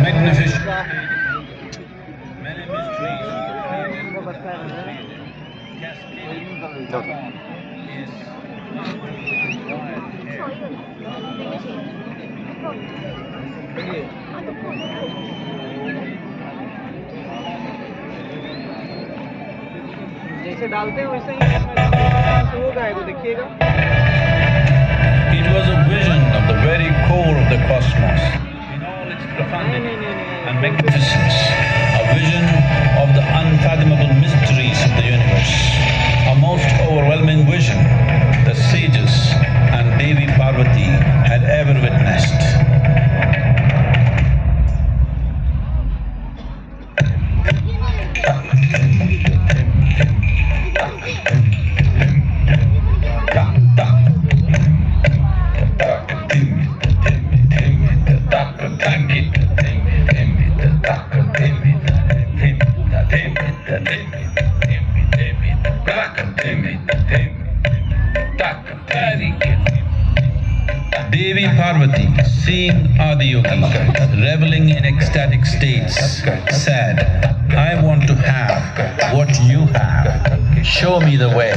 magnificent many mysteries cascading upon his जैसे डालते हैं वैसे ही इसमें होगा वो देखिएगा. It was a vision of the very core of the cosmos, in all its profundity and magnificence, a vision of the unfathomable mysteries of the universe, a most overwhelming vision the sages and Devi Parvati had ever witnessed. Devi Parvati, seeing Adiyogi reveling in ecstatic states, said, "I want to have what you have. Show me the way."